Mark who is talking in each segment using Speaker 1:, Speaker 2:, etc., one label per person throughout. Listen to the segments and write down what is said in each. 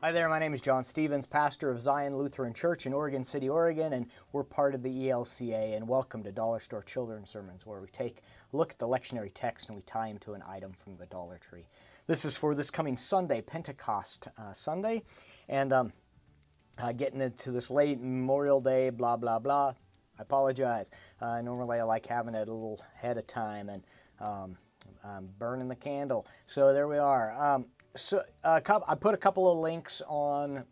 Speaker 1: Hi there, my name is John Stevens, pastor of Zion Lutheran Church in Oregon City, Oregon, and we're part of the ELCA, and welcome to Dollar Store Children's Sermons, where we take a look at the lectionary text and we tie them to an item from the Dollar Tree. This is for this coming Sunday, Pentecost Sunday, and getting into this late Memorial Day, blah, blah, blah. I apologize. Normally I like having it a little ahead of time and burning the candle. So there we are. I put a couple of links on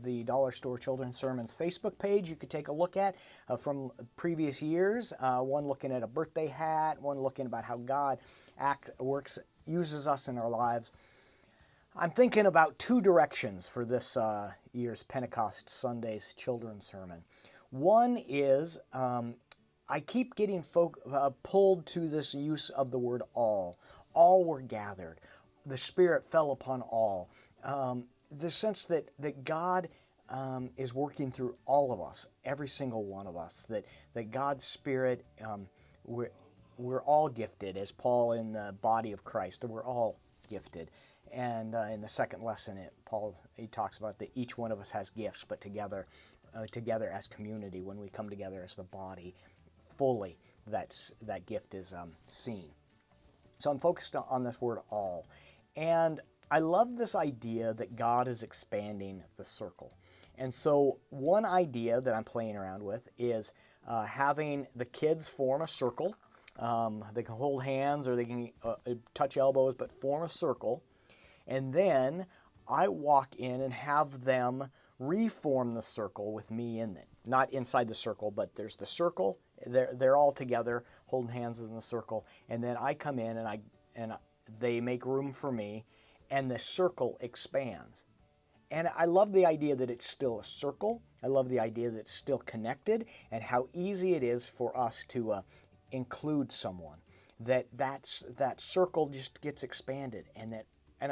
Speaker 1: the Dollar Store Children's Sermons Facebook page you could take a look at from previous years. One looking at a birthday hat, one looking about how God uses us in our lives. I'm thinking about two directions for this year's Pentecost Sunday's Children's Sermon. One is I keep getting pulled to this use of the word all. All were gathered. The Spirit fell upon all. The sense that God is working through all of us, every single one of us, that God's Spirit, we're all gifted, as Paul in the body of Christ, we're all gifted. And in the second lesson, he talks about that each one of us has gifts, but together as community, when we come together as the body, fully, that gift is seen. So I'm focused on this word all. And I love this idea that God is expanding the circle. And so one idea that I'm playing around with is having the kids form a circle. They can hold hands or they can touch elbows, but form a circle. And then I walk in and have them reform the circle with me in it. Not inside the circle, but there's the circle. They're all together holding hands in the circle. And then I come in and they make room for me, and the circle expands. And I love the idea that it's still a circle. I love the idea that it's still connected, and how easy it is for us to include someone. That circle just gets expanded, and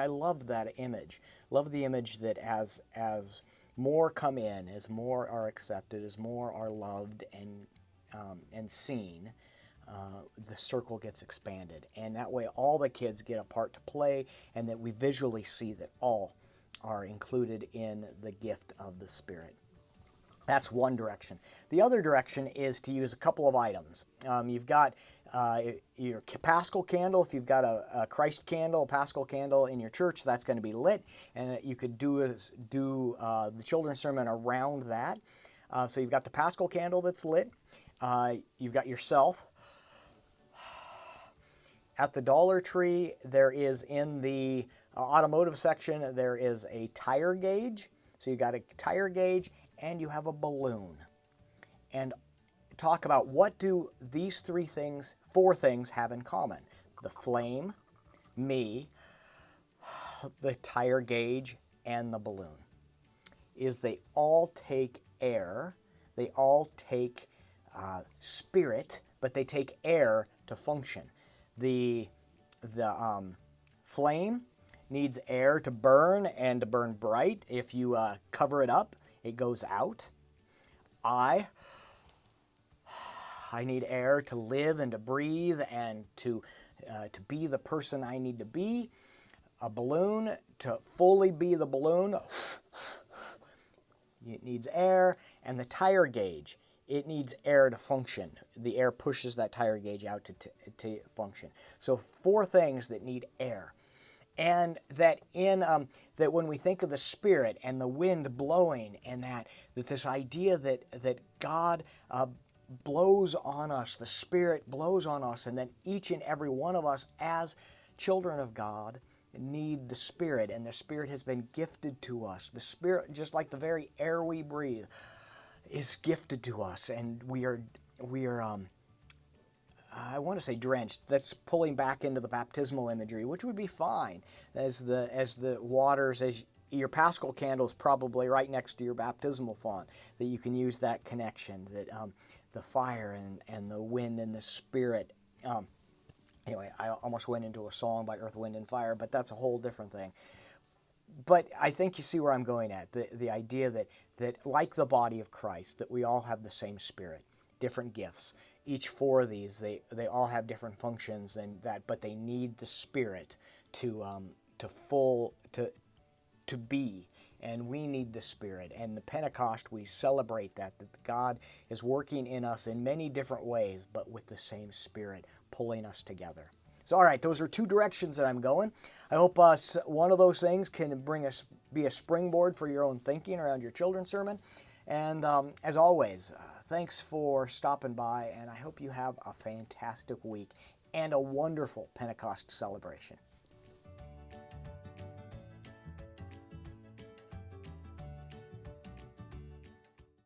Speaker 1: I love that image. Love the image that as more come in, as more are accepted, as more are loved and seen, the circle gets expanded, and that way all the kids get a part to play, and that we visually see that all are included in the gift of the Spirit. That's one direction. The other direction is to use a couple of items. You've got your Paschal candle. If you've got a Christ candle, a Paschal candle in your church, that's going to be lit, and you could do the children's sermon around that. So you've got the Paschal candle that's lit. You've got yourself. At the Dollar Tree, there is in the automotive section, there is a tire gauge. So you've got a tire gauge and you have a balloon. And talk about what do these four things have in common. The flame, me, the tire gauge, and the balloon. Is they all take air, they all take spirit, but they take air to function. The flame needs air to burn and to burn bright. If you cover it up, it goes out. I need air to live and to breathe and to be the person I need to be. A balloon, to fully be the balloon, it needs air. And the tire gauge, it needs air to function. The air pushes that tire gauge out to function. So four things that need air. And that that when we think of the Spirit and the wind blowing, and that this idea that God blows on us, the Spirit blows on us, and that each and every one of us as children of God need the Spirit, and the Spirit has been gifted to us. The Spirit, just like the very air we breathe, is gifted to us, and we are I want to say drenched. That's pulling back into the baptismal imagery, which would be fine as the waters, as your Paschal candle is probably right next to your baptismal font, that you can use that connection, that the fire and the wind and the Spirit. Anyway, I almost went into a song by Earth, Wind, and Fire, but that's a whole different thing. But I think you see where I'm going at, the idea that like the body of Christ, that we all have the same Spirit, different gifts. Each four of these, they all have different functions, and but they need the Spirit to be and we need the Spirit. And the Pentecost, we celebrate that God is working in us in many different ways, but with the same Spirit pulling us together. So, all right, those are two directions that I'm going. I hope one of those things can be a springboard for your own thinking around your children's sermon. And as always, thanks for stopping by, and I hope you have a fantastic week and a wonderful Pentecost celebration.